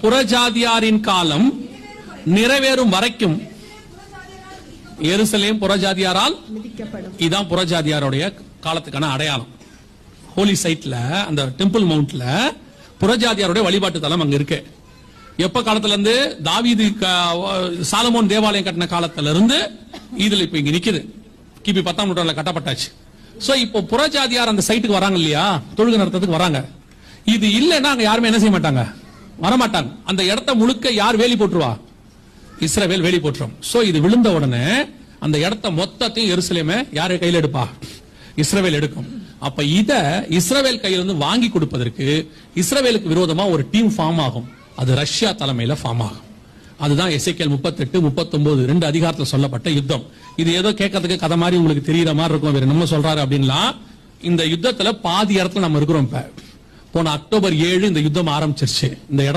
புறஜாதியாரின் காலம் நிறைவேறும் வரைக்கும் எருசலேம் புறஜாதியாரால் இதான் புறஜாதியாருடைய காலத்துக்கான அடையாளம். ஹோலி சைட்ல அந்த டெம்பிள் மவுண்ட்ல புறஜாதியாருடைய வழிபாட்டு தலம் அங்க இருக்கு. எப்ப காலத்துல இருந்து? தாவீது சாலமோன் தேவாலயம் கட்டின காலத்துல இருந்து இதுல இப்ப இங்க நிக்குது. கிபி 10ஆம் நூற்றாண்டுல கட்டப்பட்டாச்சு. சோ இப்போ புறஜாதியார் அந்த சைட்டுக்கு வராங்க இல்லையா, தொழுகை நடத்துறதுக்கு வராங்க. இது இல்லைன்னா அங்க யாருமே என்ன செய்ய மாட்டாங்க, வரமாட்டாங்க. அந்த இடத்த முழுக்க யார் வேலி போட்டுருவா? இஸ்ரவேல் வேலி போட்டுரும். சோ இது விழுந்த உடனே அந்த இடத்த மொத்தத்தையும் எருசலேமை யாரு கையில் எடுப்பா? இஸ்ரவேல் எடுக்கும். அப்ப இத இஸ்ரவேல் கையிலிருந்து வாங்கி கொடுப்பதற்கு இஸ்ரவேலுக்கு விரோதமா ஒரு டீம் ஃபார்ம் ஆகும். அது ரஷ்யா தலைமையில ஃபார்ம் ஆகும். அதுதான் எசேக்கியேல் 38, 39 2 அதிகாரத்தில் சொல்லப்பட்ட யுத்தம். இது ஏதோ கேட்கறதுக்கு கதை மாதிரி உங்களுக்கு தெரியற மாதிரி இருக்கும். வேற நம்ம சொல்றாரு அப்படின்னா, இந்த யுத்தத்துல பாதி இடத்துல நம்ம இருக்கிறோம். இப்ப போன அக்டோபர் 7 இந்த யுத்தம் ஆரம்பிச்சிருச்சு. இந்த இடத்துல